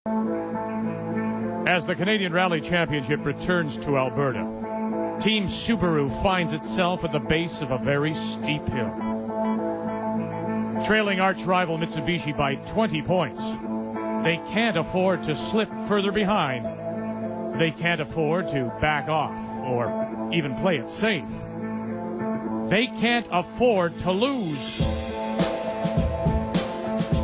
As the Canadian Rally Championship returns to Alberta, Team Subaru finds itself at the base of a very steep hill. Trailing arch-rival Mitsubishi by 20 points, they can't afford to slip further behind. They can't afford to back off or even play it safe. They can't afford to lose.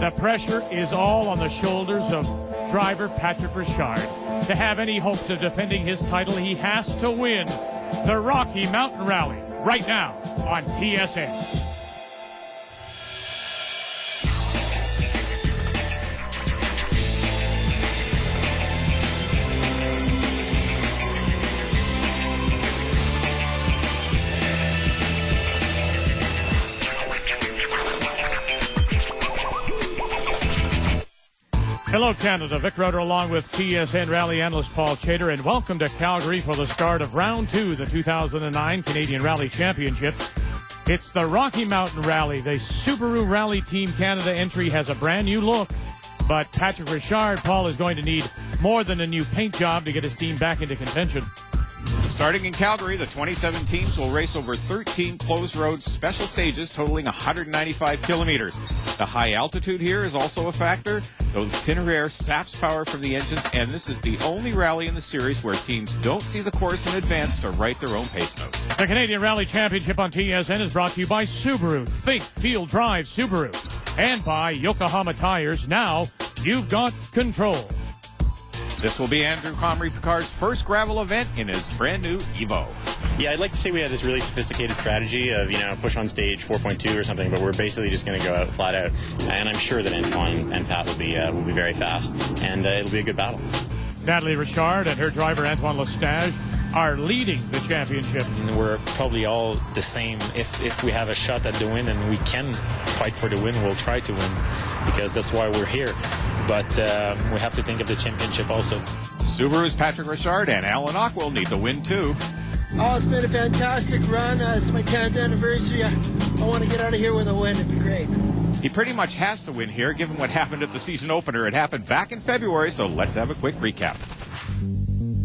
The pressure is all on the shoulders of driver Patrick Richard. To have any hopes of defending his title, he has to win the Rocky Mountain Rally right now on TSN. Hello, Canada. Vic Roeder along with TSN Rally analyst Paul Chater, and welcome to Calgary for the start of Round 2, the 2009 Canadian Rally Championship. It's the Rocky Mountain Rally. The Subaru Rally Team Canada entry has a brand new look, but Patrick Richard, Paul, is going to need more than a new paint job to get his team back into contention. Starting in Calgary, the 27 teams will race over 13 closed road special stages totaling 195 kilometers. The high altitude here is also a factor, though the thinner air saps power from the engines, and this is the only rally in the series where teams don't see the course in advance to write their own pace notes. The Canadian Rally Championship on TSN is brought to you by Subaru. Think, feel, drive Subaru. And by Yokohama Tires. Now you've got control. This will be Andrew Comrie Picard's first gravel event in his brand new Evo. Yeah, I'd like to say we have this really sophisticated strategy of, push on stage 4.2 or something, but we're basically just going to go out flat out. And I'm sure that Antoine and Pat will be very fast, and it'll be a good battle. Natalie Richard and her driver Antoine Lestage are leading the championship. And we're probably all the same. If we have a shot at the win and we can fight for the win, we'll try to win, because that's why we're here. But we have to think of the championship also. Subaru's Patrick Richard and Alan Ock will need the win too. Oh, it's been a fantastic run. It's my 10th anniversary. I want to get out of here with a win. It'd be great. He pretty much has to win here, given what happened at the season opener. It happened back in February, so let's have a quick recap.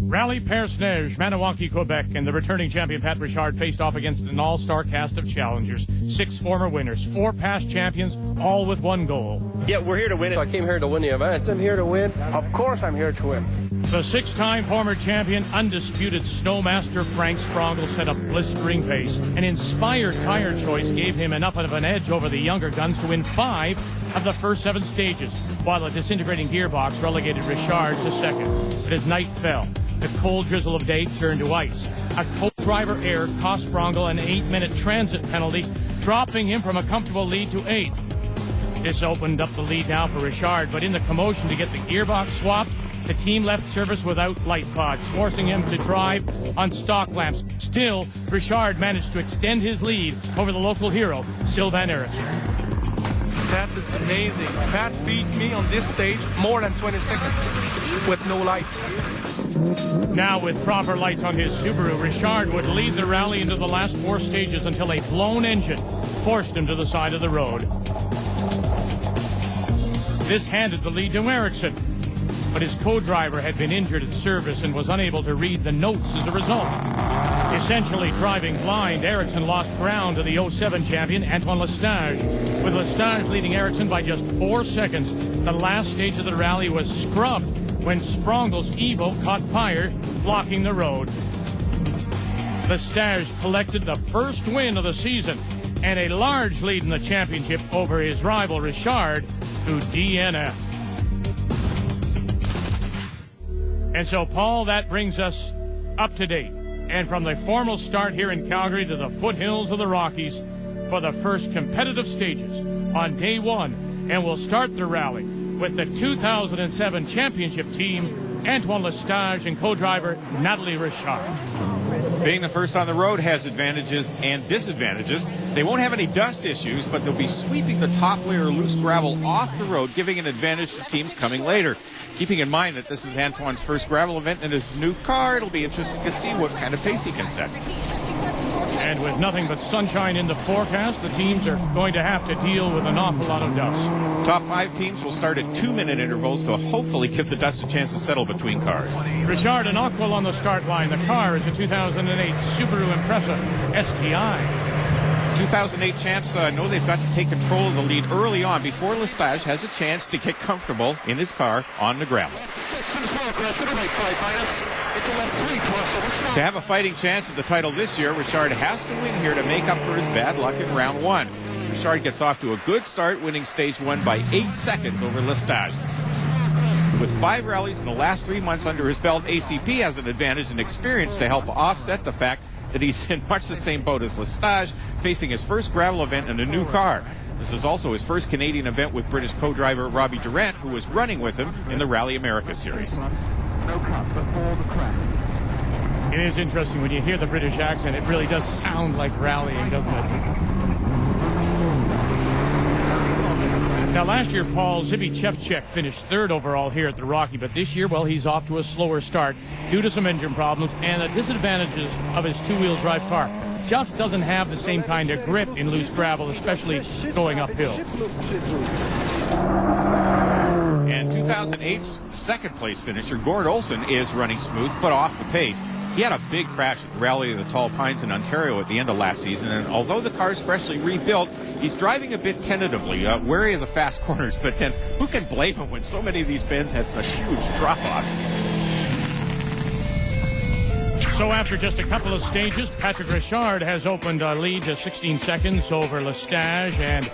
Rally Personnage, Maniwaki, Quebec, and the returning champion Pat Richard faced off against an all-star cast of challengers. 6 former winners, 4 past champions, all with one goal. Yeah, we're here to win it. I came here to win the event. I'm here to win. Of course I'm here to win. The 6-time former champion, undisputed snowmaster Frank Sprongel set a blistering pace. An inspired tire choice gave him enough of an edge over the younger guns to win 5 of the first 7 stages, while a disintegrating gearbox relegated Richard to second. But as night fell, the cold drizzle of day turned to ice. A co-driver error cost Sprongel an 8-minute transit penalty, dropping him from a comfortable lead to 8th. This opened up the lead now for Richard, but in the commotion to get the gearbox swapped, the team left service without light pods, forcing him to drive on stock lamps. Still, Richard managed to extend his lead over the local hero, Sylvain Eriksson. It's amazing. Pat beat me on this stage more than 20 seconds with no light. Now with proper lights on his Subaru, Richard would lead the rally into the last 4 stages until a blown engine forced him to the side of the road. This handed the lead to Eriksson, but his co-driver had been injured at service and was unable to read the notes as a result. Essentially driving blind, Eriksson lost ground to the 07 champion, Antoine Lestage. With Lestage leading Eriksson by just 4 seconds, the last stage of the rally was scrubbed when Sprongel's Evo caught fire, blocking the road. Lestage collected the first win of the season and a large lead in the championship over his rival Richard, who DNF. And so, Paul, that brings us up to date. And from the formal start here in Calgary to the foothills of the Rockies for the first competitive stages on day 1. And we'll start the rally with the 2007 championship team, Antoine Lestage and co-driver Natalie Richard. Being the first on the road has advantages and disadvantages. They won't have any dust issues, but they'll be sweeping the top layer of loose gravel off the road, giving an advantage to teams coming later. Keeping in mind that this is Antoine's first gravel event in his new car, it'll be interesting to see what kind of pace he can set. And with nothing but sunshine in the forecast, the teams are going to have to deal with an awful lot of dust. Top 5 teams will start at 2-minute intervals to hopefully give the dust a chance to settle between cars. Richard and Ockwell on the start line. The car is a 2008 Subaru Impreza STI. 2008 champs know they've got to take control of the lead early on before Lestage has a chance to get comfortable in his car on the gravel. To have a fighting chance at the title this year, Richard has to win here to make up for his bad luck in round 1. Richard gets off to a good start, winning stage 1 by 8 seconds over Lestage. With 5 rallies in the last 3 months under his belt, ACP has an advantage in experience to help offset the fact that he's in much the same boat as Lestage, facing his first gravel event in a new car. This is also his first Canadian event with British co-driver Robbie Durant, who was running with him in the Rally America series. It is interesting when you hear the British accent. It really does sound like rallying, doesn't it? Now, last year, Paul Zbyszewski finished 3rd overall here at the Rocky, but this year, well, he's off to a slower start due to some engine problems and the disadvantages of his 2-wheel drive car. Just doesn't have the same kind of grip in loose gravel, especially going uphill. And 2008's second-place finisher, Gord Olson, is running smooth, but off the pace. He had a big crash at the Rally of the Tall Pines in Ontario at the end of last season, and although the car's freshly rebuilt, he's driving a bit tentatively, wary of the fast corners, but then who can blame him when so many of these bends had such huge drop-offs? So after just a couple of stages, Patrick Richard has opened a lead to 16 seconds over Lestage, and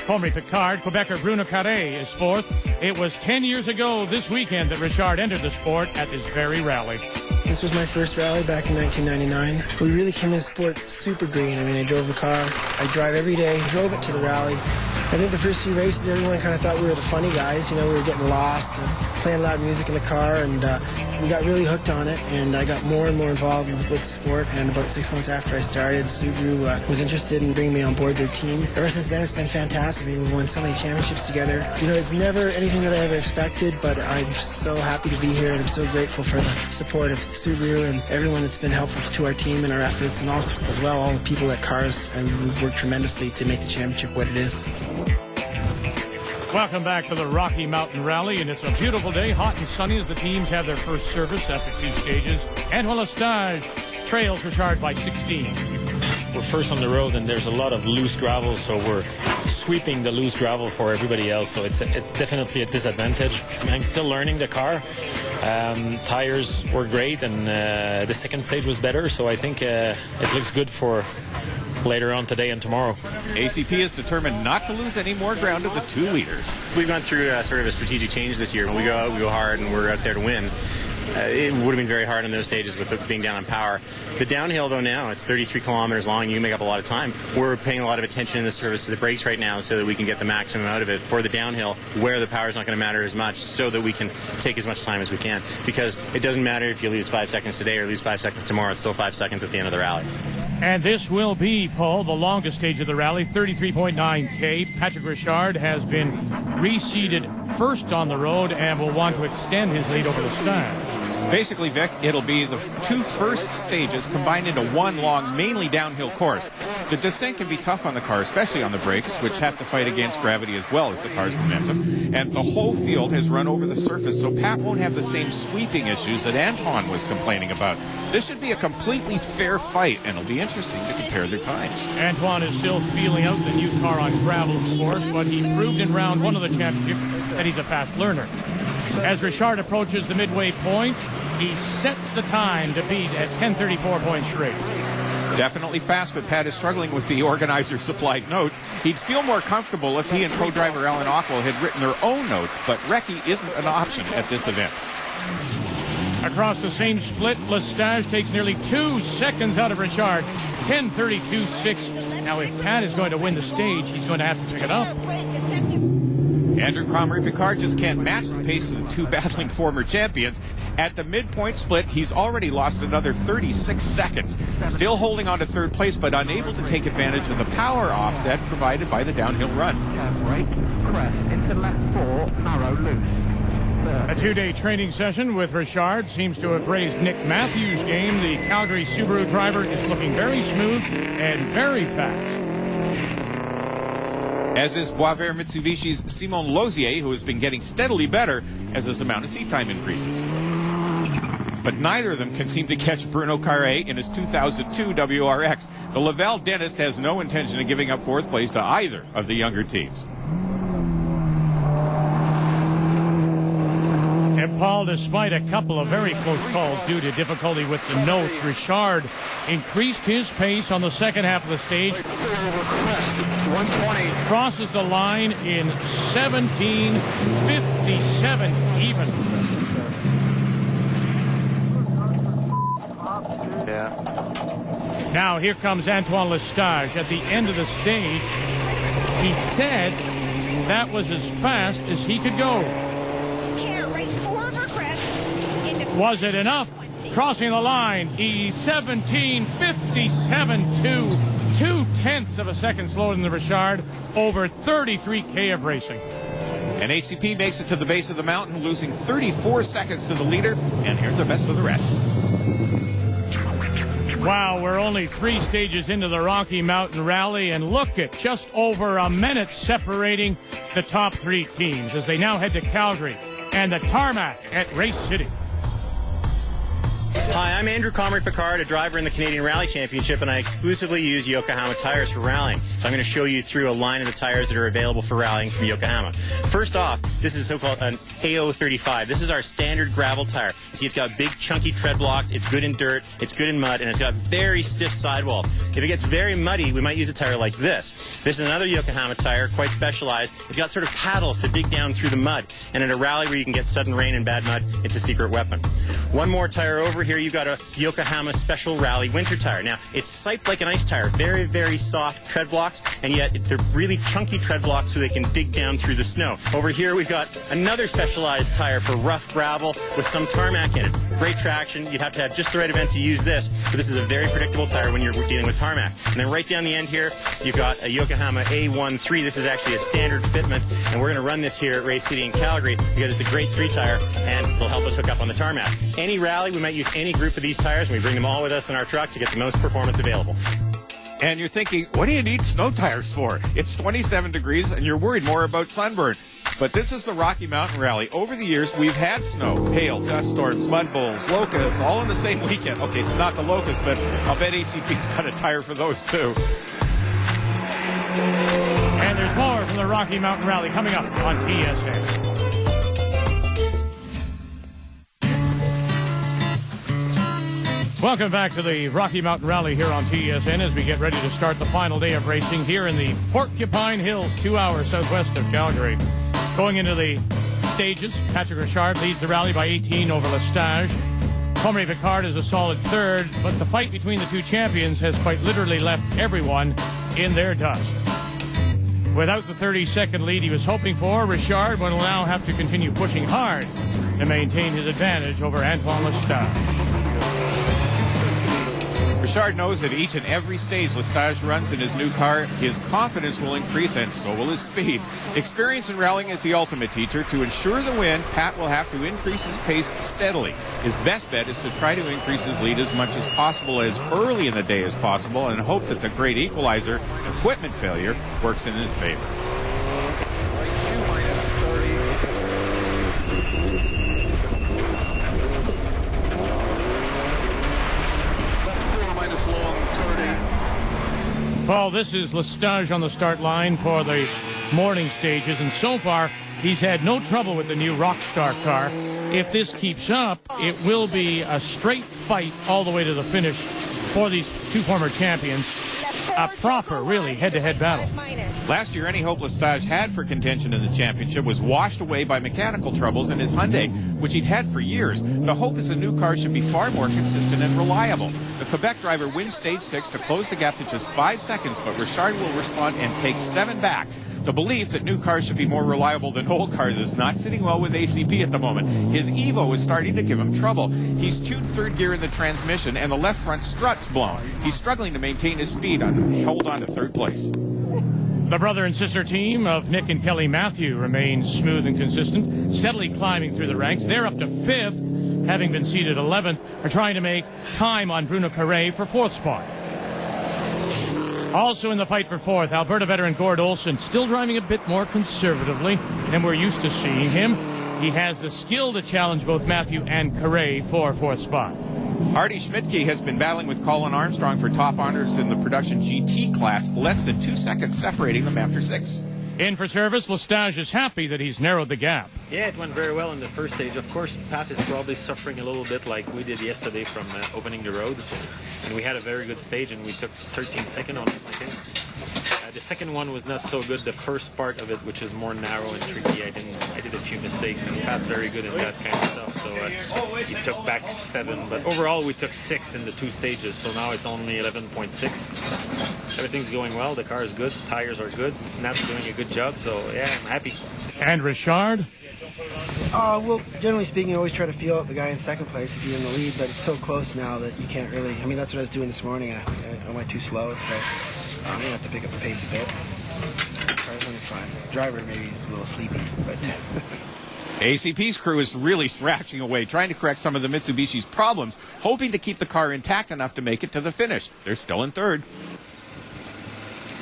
Henri Picard. Quebecer Bruno Carré is 4th. It was 10 years ago this weekend that Richard entered the sport at this very rally. This was my first rally back in 1999. We really came in sport super green. I mean, I drove the car. I drive every day. Drove it to the rally. I think the first few races, everyone kind of thought we were the funny guys. You know, we were getting lost and playing loud music in the car, and we got really hooked on it, and I got more and more involved with sport. And about 6 months after I started, Subaru was interested in bringing me on board their team. Ever since then, it's been fantastic. I mean, we've won so many championships together. You know, it's never anything that I ever expected, but I'm so happy to be here, and I'm so grateful for the support of Subaru and everyone that's been helpful to our team and our efforts, and also as well all the people at Cars. And we've worked tremendously to make the championship what it is. Welcome back to the Rocky Mountain Rally, and it's a beautiful day, hot and sunny, as the teams have their first service after 2 stages. Antoine Lestage trails Richard by 16. We're first on the road, and there's a lot of loose gravel, so we're sweeping the loose gravel for everybody else, so it's definitely a disadvantage. I'm still learning the car. Tires were great, and the second stage was better, so I think it looks good for later on today and tomorrow. ACP is determined not to lose any more ground to the 2 leaders. We've gone through sort of a strategic change this year. When we go out, we go hard, and we're out there to win. It would have been very hard on those stages with being down on power. The downhill, though, now, it's 33 kilometers long. You can make up a lot of time. We're paying a lot of attention in this service to the brakes right now so that we can get the maximum out of it for the downhill, where the power is not going to matter as much, so that we can take as much time as we can. Because it doesn't matter if you lose 5 seconds today or lose 5 seconds tomorrow. It's still 5 seconds at the end of the rally. And this will be, Paul, the longest stage of the rally, 33.9K. Patrick Richard has been reseeded first on the road and will want to extend his lead over Lestage. Basically, Vic, it'll be the 2 first stages combined into one long, mainly downhill course. The descent can be tough on the car, especially on the brakes, which have to fight against gravity as well as the car's momentum. And the whole field has run over the surface, so Pat won't have the same sweeping issues that Anton was complaining about. This should be a completely fair fight, and it'll be interesting to compare their times. Antoine is still feeling out the new car on gravel, of course, but he proved in round 1 of the championship that he's a fast learner. As Richard approaches the midway point, he sets the time to beat at 10:34.3. Definitely fast, but Pat is struggling with the organizer-supplied notes. He'd feel more comfortable if he and co-driver Alan Ockwell had written their own notes, but Recce isn't an option at this event. Across the same split, Lestage takes nearly 2 seconds out of Richard, 10:32.6. Now, if Pat is going to win the stage, he's going to have to pick it up. Andrew Henri Picard just can't match the pace of the 2 battling former champions. At the midpoint split, he's already lost another 36 seconds. Still holding on to 3rd place, but unable to take advantage of the power offset provided by the downhill run. Right, crest into left 4, narrow, loose. A two-day training session with Richard seems to have raised Nick Matthews' game. The Calgary Subaru driver is looking very smooth and very fast. As is Boisvert Mitsubishi's Simon Lozier, who has been getting steadily better as his amount of seat time increases. But neither of them can seem to catch Bruno Carré in his 2002 WRX. The Laval dentist has no intention of giving up fourth place to either of the younger teams. And Paul, despite a couple of very close calls due to difficulty with the notes, Richard increased his pace on the second half of the stage. 120. Crosses the line in 17:57 even. Yeah. Now here comes Antoine Lestage at the end of the stage. He said that was as fast as he could go. Was it enough? Crossing the line, E17:57.2, 0.2 of a second slower than the Richard, over 33K of racing. And ACP makes it to the base of the mountain, losing 34 seconds to the leader, and here's the best of the rest. Wow, we're only 3 stages into the Rocky Mountain Rally, and look at just over a minute separating the top 3 teams as they now head to Calgary and the tarmac at Race City. Hi, I'm Andrew Comrie Picard, a driver in the Canadian Rally Championship, and I exclusively use Yokohama tires for rallying. So I'm going to show you through a line of the tires that are available for rallying from Yokohama. First off, this is so-called an AO35. This is our standard gravel tire. See, it's got big chunky tread blocks, it's good in dirt, it's good in mud, and it's got very stiff sidewalls. If it gets very muddy, we might use a tire like this. This is another Yokohama tire, quite specialized. It's got sort of paddles to dig down through the mud, and in a rally where you can get sudden rain and bad mud, it's a secret weapon. One more tire over here, you've got a Yokohama Special Rally winter tire. Now, it's siped like an ice tire, very, very soft tread blocks, and yet they're really chunky tread blocks so they can dig down through the snow. Over here, we've got another specialized tire for rough gravel with some tarmac in it. Great traction. You'd have to have just the right event to use this, but this is a very predictable tire when you're dealing with tarmac. And then right down the end here, you've got a Yokohama A13. This is actually a standard fitment, and we're going to run this here at Race City in Calgary because it's a great street tire, and it'll help us hook up on the tarmac. Any rally, we might use any group of these tires, and we bring them all with us in our truck to get the most performance available. And you're thinking, what do you need snow tires for? It's 27 degrees, and you're worried more about sunburn. But this is the Rocky Mountain Rally. Over the years, we've had snow, hail, dust storms, mud bowls, locusts, all in the same weekend. Okay, so not the locusts, but I'll bet ACP's got a tire for those too. And there's more from the Rocky Mountain Rally coming up on TSN. Welcome back to the Rocky Mountain Rally here on TSN as we get ready to start the final day of racing here in the Porcupine Hills, 2 hours southwest of Calgary. Going into the stages, Patrick Richard leads the rally by 18 over Lestage. Comrie Picard is a solid third, but the fight between the two champions has quite literally left everyone in their dust. Without the 30-second lead he was hoping for, Richard will now have to continue pushing hard to maintain his advantage over Antoine Lestage. Richard knows that each and every stage Lestage runs in his new car, his confidence will increase and so will his speed. Experience in rallying is the ultimate teacher. To ensure the win, Pat will have to increase his pace steadily. His best bet is to try to increase his lead as much as possible as early in the day as possible and hope that the great equalizer, equipment failure, works in his favor. Paul, this is Lestage on the start line for the morning stages, and so far he's had no trouble with the new Rockstar car. If this keeps up, it will be a straight fight all the way to the finish for these two former champions. A proper, really, head-to-head battle. Last year, any hope Lestage had for contention in the championship was washed away by mechanical troubles in his Hyundai, which he'd had for years. The hope is a new car should be far more consistent and reliable. The Quebec driver wins stage 6 to close the gap to just 5 seconds, but Richard will respond and take 7 back. The belief that new cars should be more reliable than old cars is not sitting well with ACP at the moment. His Evo is starting to give him trouble. He's tuned third gear in the transmission, and the left front strut's blown. He's struggling to maintain his speed and hold on to third place. The brother and sister team of Nick and Kelly Matthew remains smooth and consistent, steadily climbing through the ranks. They're up to 5th, having been seated 11th, are trying to make time on Bruno Carré for 4th spot. Also in the fight for 4th, Alberta veteran Gord Olson, still driving a bit more conservatively than we're used to seeing him. He has the skill to challenge both Matthew and Carré for 4th spot. Hardy Schmidtke has been battling with Colin Armstrong for top honors in the production GT class, less than 2 seconds separating them after 6. In for service, Lestage is happy that he's narrowed the gap. Yeah, it went very well in the first stage. Of course, Pat is probably suffering a little bit like we did yesterday from opening the road. And we had a very good stage, and we took 13 seconds on it, I think. The second one was not so good. The first part of it, which is more narrow and tricky, I did a few mistakes, and Pat's very good at that kind of stuff. So he took back 7, but overall we took 6 in the 2 stages. So now it's only 11.6. Everything's going well. The car is good. The tires are good. Nat's doing a good job. So yeah, I'm happy. And Richard? Well, generally speaking, you always try to feel out the guy in second place if you're in the lead, but it's so close now that you can't really. I mean, that's what I was doing this morning. I went too slow, so I'm gonna have to pick up the pace a bit. The car's only fine. Driver maybe is a little sleepy, but. ACP's crew is really thrashing away, trying to correct some of the Mitsubishi's problems, hoping to keep the car intact enough to make it to the finish. They're still in 3rd.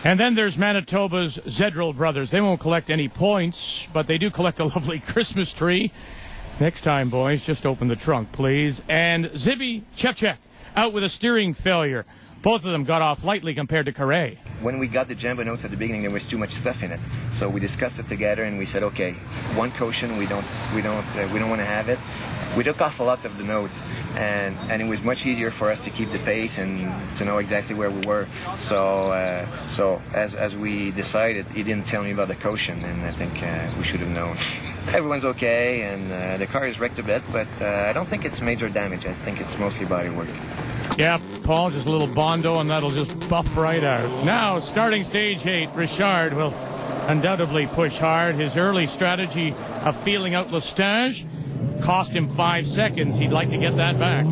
And then there's Manitoba's Zedril brothers. They won't collect any points, but they do collect a lovely Christmas tree. Next time, boys, just open the trunk, please. And Zibi Chevchek out with a steering failure. Both of them got off lightly compared to Carré. When we got the Jumbo notes at the beginning, there was too much stuff in it. So we discussed it together, and we said, okay, one caution, we don't want to have it. We took off a lot of the notes, and it was much easier for us to keep the pace and to know exactly where we were. So as we decided, he didn't tell me about the caution, and I think we should have known. Everyone's okay, and the car is wrecked a bit, but I don't think it's major damage. I think it's mostly body work. Yeah, Paul, just a little Bondo, and that'll just buff right out. Now, starting stage 8, Richard will undoubtedly push hard. His early strategy of feeling out Lestage cost him 5 seconds. He'd like to get that back.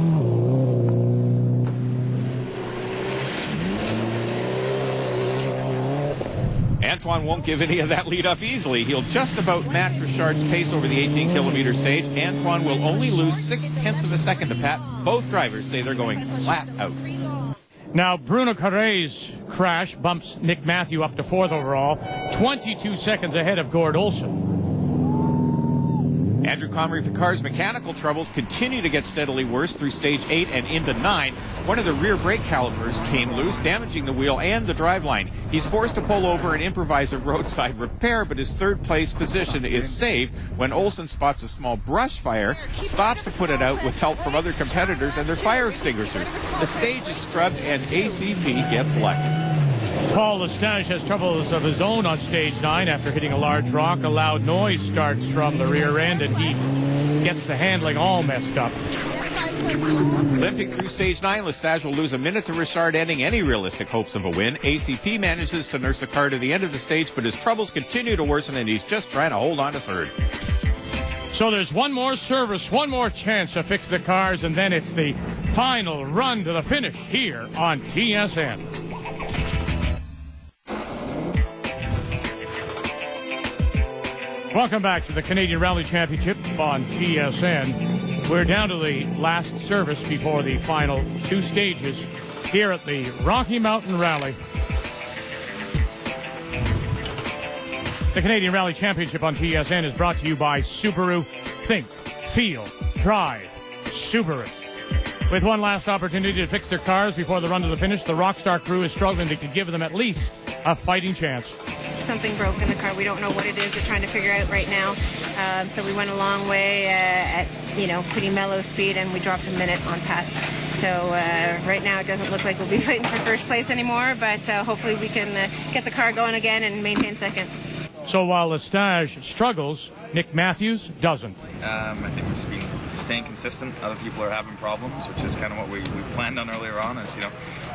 Antoine won't give any of that lead up easily. He'll just about match Richard's pace over the 18-kilometer stage. Antoine will only lose 0.6 of a second to Pat. Both drivers say they're going flat out. Now, Bruno Carré's crash bumps Nick Matthew up to 4th overall, 22 seconds ahead of Gord Olson. Andrew Comrie-Picard's mechanical troubles continue to get steadily worse through stage 8 and into 9. One of the rear brake calipers came loose, damaging the wheel and the driveline. He's forced to pull over and improvise a roadside repair, but his 3rd place position is saved when Olson spots a small brush fire, stops to put it out with help from other competitors and their fire extinguishers. The stage is scrubbed and ACP gets lucky. Paul Lestage has troubles of his own on stage 9 after hitting a large rock. A loud noise starts from the rear end, and he gets the handling all messed up. Limping through stage 9, Lestage will lose a minute to Richard, ending any realistic hopes of a win. ACP manages to nurse the car to the end of the stage, but his troubles continue to worsen, and he's just trying to hold on to 3rd. So there's one more service, one more chance to fix the cars, and then it's the final run to the finish here on TSN. Welcome back to the Canadian Rally Championship on TSN. We're down to the last service before the final 2 stages here at the Rocky Mountain Rally. The Canadian Rally Championship on TSN is brought to you by Subaru. Think, feel, drive, Subaru. With one last opportunity to fix their cars before the run to the finish, the Rockstar crew is struggling to give them at least a fighting chance. Something broke in the car. We don't know what it is. We're trying to figure out right now. So we went a long way at, pretty mellow speed, and we dropped a minute on Pat. So right now it doesn't look like we'll be fighting for first place anymore, but hopefully we can get the car going again and maintain second. So while Lestage struggles, Nick Matthews doesn't. I think we're just staying consistent. Other people are having problems, which is kind of what we planned on earlier on, is,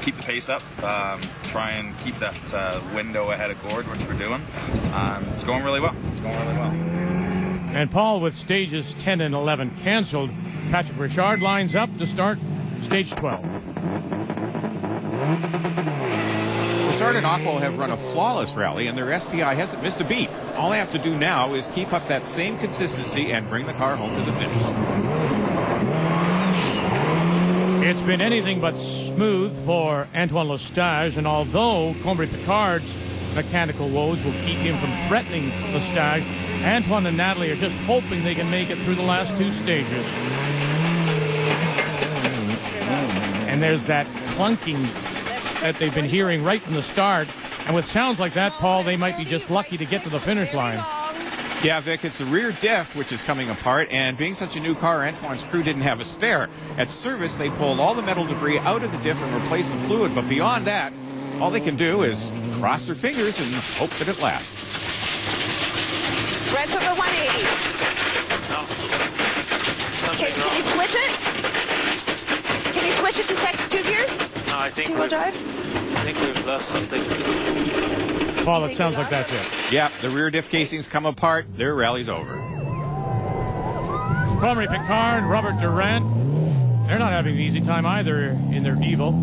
keep the pace up, try and keep that window ahead of Gord, which we're doing. It's going really well. And Paul, with stages 10 and 11 canceled, Patrick Richard lines up to start stage 12. Richard and Aqua have run a flawless rally, and their STI hasn't missed a beat. All they have to do now is keep up that same consistency and bring the car home to the finish. It's been anything but smooth for Antoine Lestage, and although Combray-Picard's mechanical woes will keep him from threatening Lestage, Antoine and Natalie are just hoping they can make it through the last two stages. And there's that clunking that they've been hearing right from the start. And with sounds like that, Paul, they might be just lucky to get to the finish line. Yeah, Vic, it's the rear diff which is coming apart, and being such a new car, Antoine's crew didn't have a spare. At service, they pulled all the metal debris out of the diff and replaced the fluid, but beyond that, all they can do is cross their fingers and hope that it lasts. Red's over 180. No. Okay, can you switch it? Can you switch it to two gears? No, I think we've lost something. Paul, it sounds like that's it. Yeah, the rear diff casings come apart. Their rally's over. Combray-Picard, Robert Durant, they're not having an easy time either in their Evo.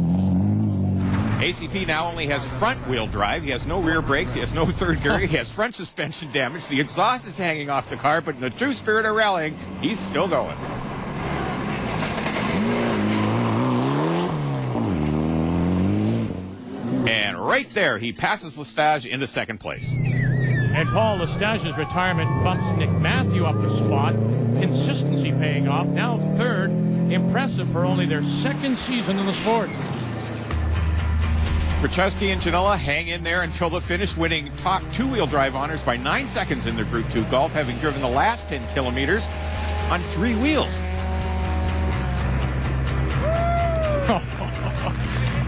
ACP now only has front-wheel drive. He has no rear brakes. He has no third gear. He has front suspension damage. The exhaust is hanging off the car, but in the true spirit of rallying, he's still going. And right there, he passes Lestage into second place. And Paul, Lestage's retirement bumps Nick Matthew up a spot. Consistency paying off. Now third. Impressive for only their second season in the sport. Krachowski and Janela hang in there until the finish, winning top two-wheel drive honors by 9 seconds in their Group 2 Golf, having driven the last 10 kilometers on 3 wheels.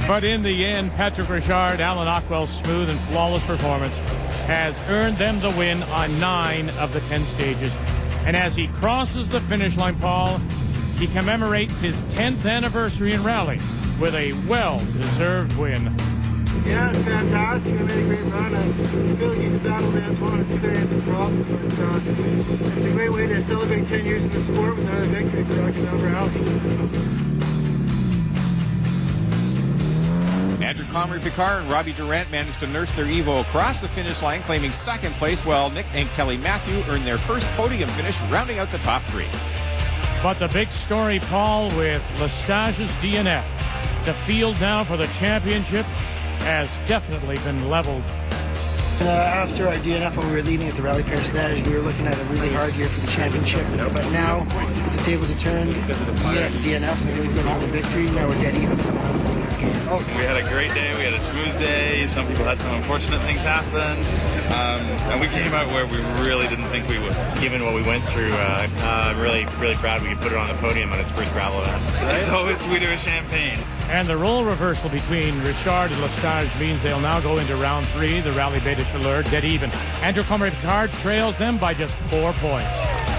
But in the end, Patrick Richard, Alan Ockwell's smooth and flawless performance has earned them the win on 9 of the 10 stages. And as he crosses the finish line, Paul, he commemorates his 10th anniversary in rally with a well-deserved win. Yeah, it's fantastic. I made a great run. I feel like he's a battle with Antoine. It's today had some problems, but it's a great way to celebrate 10 years in the sport with another victory for Rocky Mountain Rally. Andrew Combray-Picard and Robbie Durant managed to nurse their Evo across the finish line, claiming second place, while Nick and Kelly Matthew earned their first podium finish, rounding out the top 3. But the big story, Paul, with Lestage's DNF, the field now for the championship has definitely been leveled. After our DNF, when we were leading at the Rally Paris Stage, we were looking at a really hard year for the championship. But now the tables are turned. We had DNF and we've got the victory. Now we're dead even. We had a great day. We had a smooth day. Some people had some unfortunate things happen. And we came out where we really didn't think we would. Given what we went through, I'm really proud we could put it on the podium on its first gravel event. It's always sweeter with champagne. And the role reversal between Richard and Lestage means they'll now go into round 3, the Rally Bay de Chaleur, dead even. Andrew Combray-Picard trails them by just 4 points.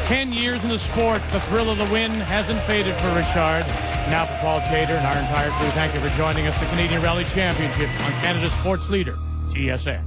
10 years in the sport, the thrill of the win hasn't faded for Richard. Now for Paul Chater and our entire crew, thank you for joining us, the Canadian Rally Championship on Canada's sports leader, TSN.